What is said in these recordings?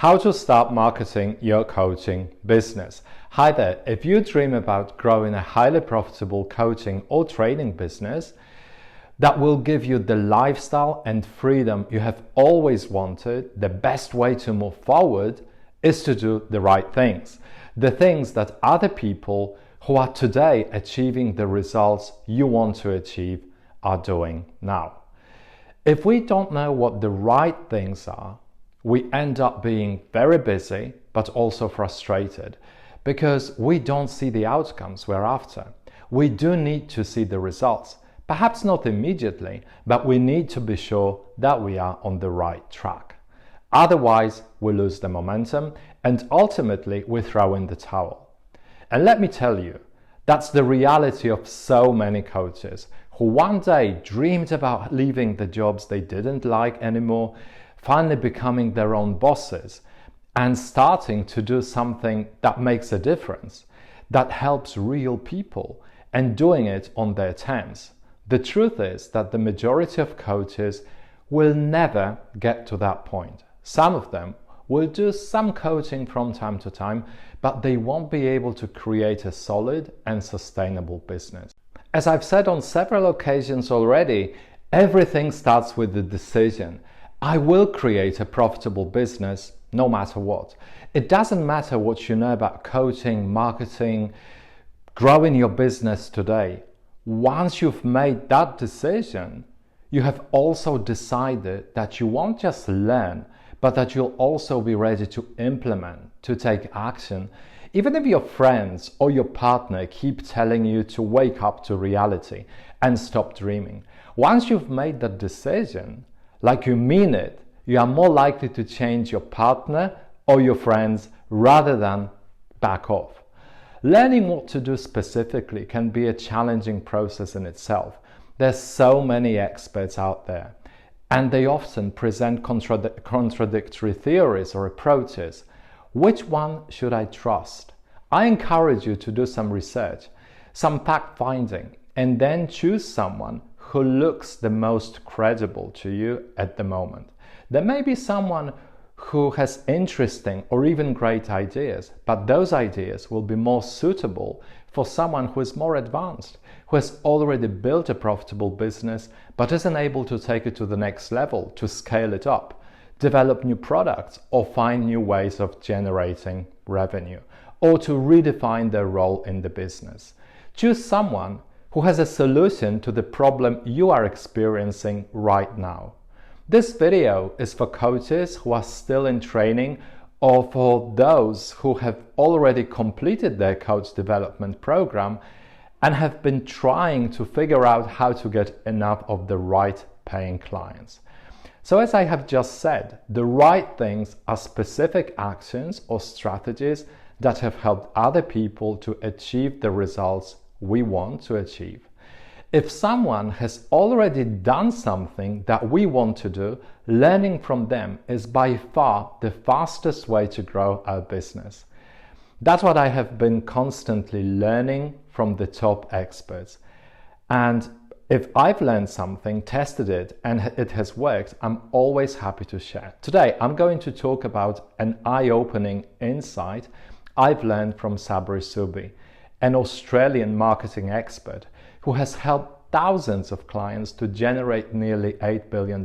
How to start marketing your coaching business. Hi there, if you dream about growing a highly profitable coaching or training business that will give you the lifestyle and freedom you have always wanted, the best way to move forward is to do the right things. The things that other people who are today achieving the results you want to achieve are doing now. If we don't know what the right things are, we end up being very busy but also frustrated because we don't see the outcomes we're after. We do need to see the results, perhaps not immediately, but we need to be sure that we are on the right track. Otherwise, we lose the momentum and ultimately we throw in the towel. And let me tell you, that's the reality of so many coaches who one day dreamed about leaving the jobs they didn't like anymore, finally becoming their own bosses and starting to do something that makes a difference, that helps real people, and doing it on their terms. The truth is that the majority of coaches will never get to that point. Some of them will do some coaching from time to time, but they won't be able to create a solid and sustainable business. As I've said on several occasions already, everything starts with the decision. I will create a profitable business no matter what. It doesn't matter what you know about coaching, marketing, growing your business today. Once you've made that decision, you have also decided that you won't just learn, but that you'll also be ready to implement, to take action, even if your friends or your partner keep telling you to wake up to reality and stop dreaming. Once you've made that decision, like you mean it, you are more likely to change your partner or your friends rather than back off. Learning what to do specifically can be a challenging process in itself. There's so many experts out there, and they often present contradictory theories or approaches. Which one should I trust? I encourage you to do some research, some fact-finding, and then choose someone who looks the most credible to you at the moment. There may be someone who has interesting or even great ideas, but those ideas will be more suitable for someone who is more advanced, who has already built a profitable business but isn't able to take it to the next level, to scale it up, develop new products, or find new ways of generating revenue, or to redefine their role in the business. Choose someone who has a solution to the problem you are experiencing right now. This video is for coaches who are still in training or for those who have already completed their coach development program and have been trying to figure out how to get enough of the right paying clients. So as I have just said, the right things are specific actions or strategies that have helped other people to achieve the results we want to achieve. If someone has already done something that we want to do, learning from them is by far the fastest way to grow our business. That's what I have been constantly learning from the top experts. And if I've learned something, tested it, and it has worked, I'm always happy to share. Today, I'm going to talk about an eye-opening insight I've learned from Sabri Subi, an Australian marketing expert who has helped thousands of clients to generate nearly $8 billion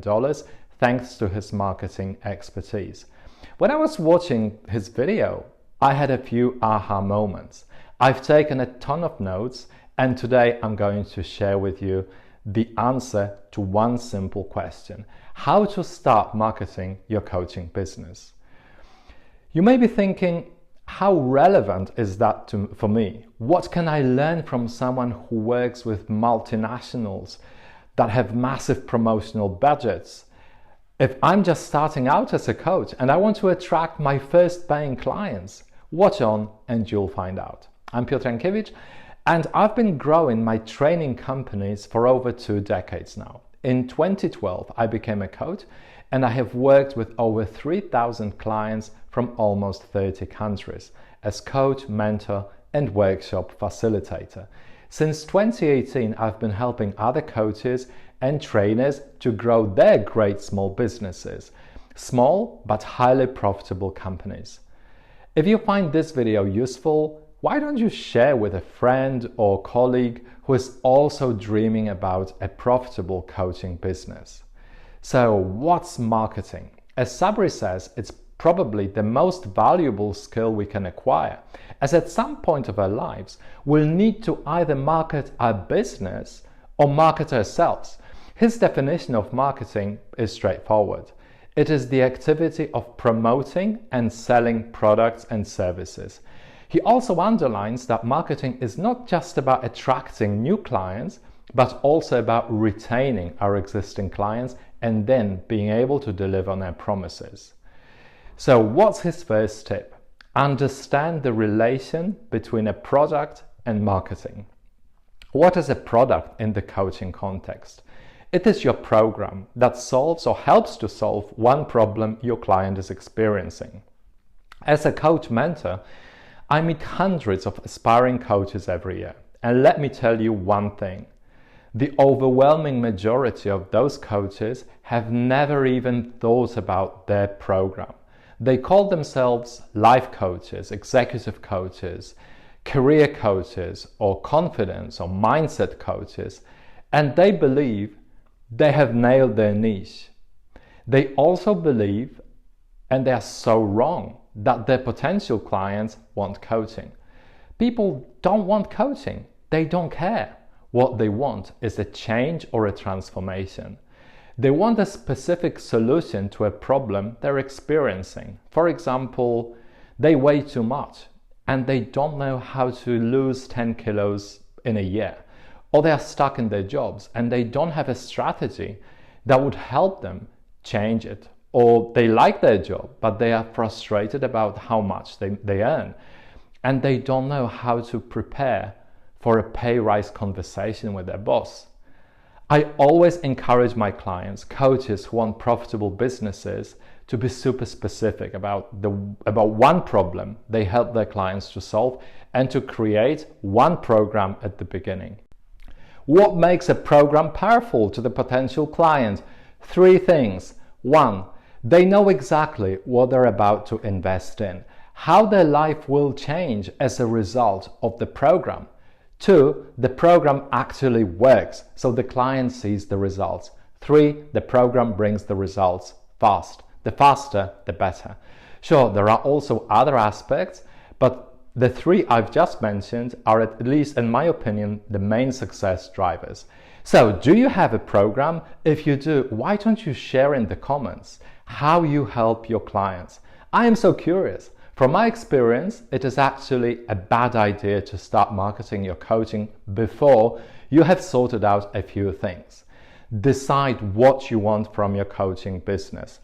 thanks to his marketing expertise. When I was watching his video, I had a few aha moments. I've taken a ton of notes, and today I'm going to share with you the answer to one simple question: how to start marketing your coaching business. You may be thinking, how relevant is that for me? What can I learn from someone who works with multinationals that have massive promotional budgets? If I'm just starting out as a coach and I want to attract my first paying clients, watch on and you'll find out. I'm Piotr Jankiewicz, and I've been growing my training companies for over 2 decades now. In 2012, I became a coach, and I have worked with over 3,000 clients from almost 30 countries as coach, mentor, and workshop facilitator. Since 2018, I've been helping other coaches and trainers to grow their great small businesses small but highly profitable companies. If you find this video useful, why don't you share with a friend or colleague who is also dreaming about a profitable coaching business? So what's marketing? As Sabri says, it's probably the most valuable skill we can acquire, as at some point of our lives, we'll need to either market our business or market ourselves. His definition of marketing is straightforward. It is the activity of promoting and selling products and services. He also underlines that marketing is not just about attracting new clients, but also about retaining our existing clients and then being able to deliver on our promises. So what's his first tip? Understand the relation between a product and marketing. What is a product in the coaching context? It is your program that solves or helps to solve one problem your client is experiencing. As a coach mentor, I meet hundreds of aspiring coaches every year. And let me tell you one thing. The overwhelming majority of those coaches have never even thought about their program. They call themselves life coaches, executive coaches, career coaches, or confidence or mindset coaches, and they believe they have nailed their niche. They also believe, and they are so wrong, that their potential clients want coaching. People don't want coaching. They don't care. What they want is a change or a transformation. They want a specific solution to a problem they're experiencing. For example, they weigh too much and they don't know how to lose 10 kilos in a year. Or they are stuck in their jobs and they don't have a strategy that would help them change it. Or they like their job, but they are frustrated about how much they earn. And they don't know how to prepare for a pay rise conversation with their boss. I always encourage my clients, coaches who want profitable businesses, to be super specific about one problem they help their clients to solve and to create one program at the beginning. What makes a program powerful to the potential client? 3 things. 1, they know exactly what they're about to invest in, how their life will change as a result of the program. 2, the program actually works, so the client sees the results. 3, the program brings the results fast. The faster, the better. Sure, there are also other aspects, but the 3 I've just mentioned are, at least in my opinion, the main success drivers. So, do you have a program? If you do, why don't you share in the comments how you help your clients? I am so curious. From my experience, it is actually a bad idea to start marketing your coaching before you have sorted out a few things. Decide what you want from your coaching business.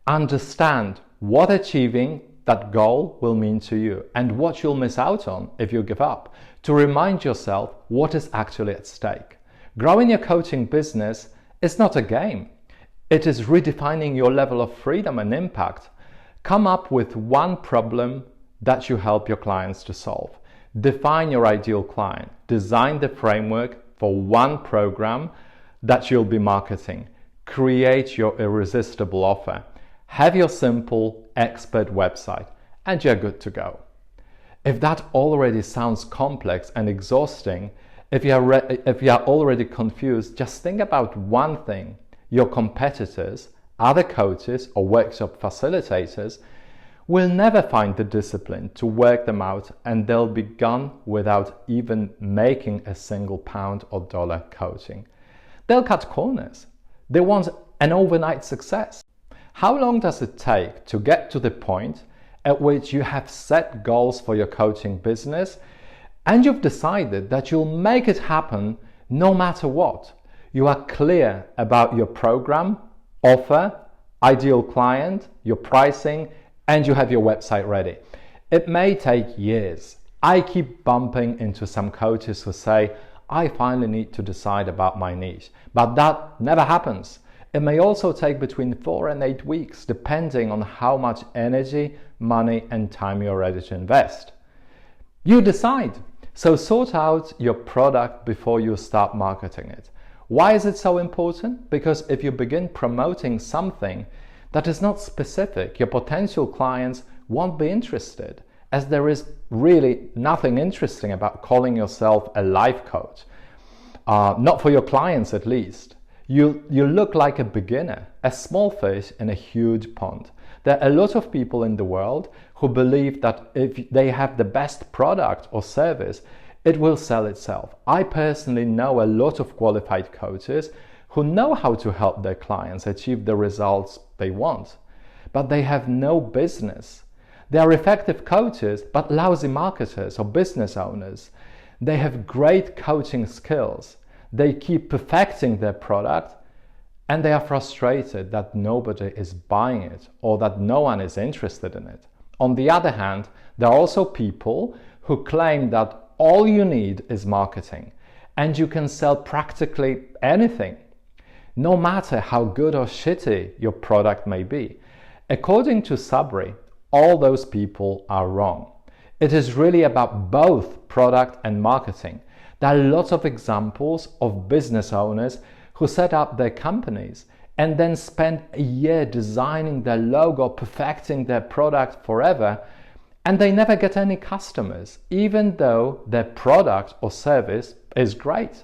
Understand what achieving that goal will mean to you and what you'll miss out on if you give up, to remind yourself what is actually at stake. Growing your coaching business is not a game. It is redefining your level of freedom and impact. Come up with one problem that you help your clients to solve. Define your ideal client. Design the framework for one program that you'll be marketing. Create your irresistible offer. Have your simple expert website and you're good to go. If that already sounds complex and exhausting, if you are already confused, just think about one thing. Your competitors, other coaches or workshop facilitators will never find the discipline to work them out, and they'll be gone without even making a single pound or dollar coaching. They'll cut corners. They want an overnight success. How long does it take to get to the point at which you have set goals for your coaching business and you've decided that you'll make it happen no matter what? You are clear about your program, offer, ideal client, your pricing, and you have your website ready. It may take years. I keep bumping into some coaches who say, I finally need to decide about my niche, but that never happens. It may also take between 4 and 8 weeks, depending on how much energy, money, and time you're ready to invest. You decide. So sort out your product before you start marketing it. Why is it so important? Because if you begin promoting something that is not specific, your potential clients won't be interested, as there is really nothing interesting about calling yourself a life coach. Not for your clients at least. You look like a beginner, a small fish in a huge pond. There are a lot of people in the world who believe that if they have the best product or service, it will sell itself. I personally know a lot of qualified coaches who know how to help their clients achieve the results they want, but they have no business. They are effective coaches, but lousy marketers or business owners. They have great coaching skills. They keep perfecting their product, and they are frustrated that nobody is buying it or that no one is interested in it. On the other hand, there are also people who claim that all you need is marketing and you can sell practically anything, no matter how good or shitty your product may be. According to Sabri, all those people are wrong. It is really about both product and marketing. There are lots of examples of business owners who set up their companies and then spend a year designing their logo, perfecting their product forever, and they never get any customers, even though their product or service is great.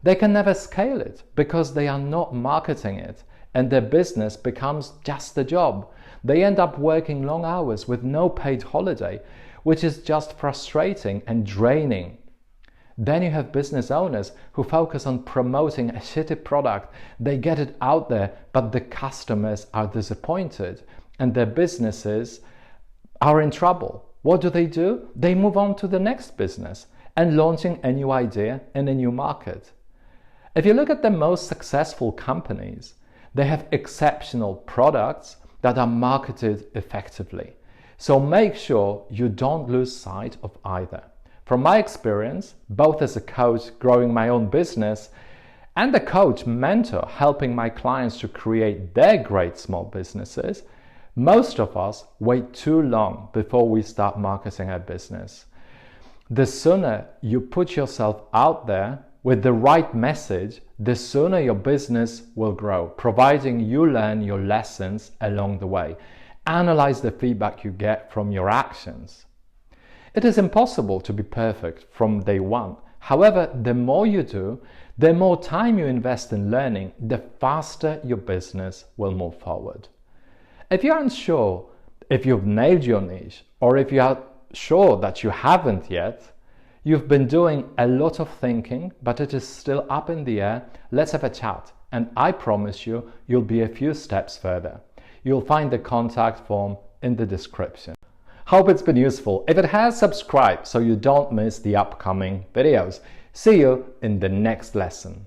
They can never scale it because they are not marketing it, and their business becomes just a job. They end up working long hours with no paid holiday, which is just frustrating and draining. Then you have business owners who focus on promoting a shitty product. They get it out there, but the customers are disappointed and their businesses are in trouble. What do? They move on to the next business and launching a new idea in a new market. If you look at the most successful companies, they have exceptional products that are marketed effectively. So make sure you don't lose sight of either. From my experience, both as a coach growing my own business and a coach mentor helping my clients to create their great small businesses, most of us wait too long before we start marketing our business. The sooner you put yourself out there with the right message, the sooner your business will grow, providing you learn your lessons along the way. Analyze the feedback you get from your actions. It is impossible to be perfect from day one. However, the more you do, the more time you invest in learning, the faster your business will move forward. If you aren't sure if you've nailed your niche, or if you are sure that you haven't yet, you've been doing a lot of thinking, but it is still up in the air, let's have a chat. And I promise you, you'll be a few steps further. You'll find the contact form in the description. Hope it's been useful. If it has, subscribe so you don't miss the upcoming videos. See you in the next lesson.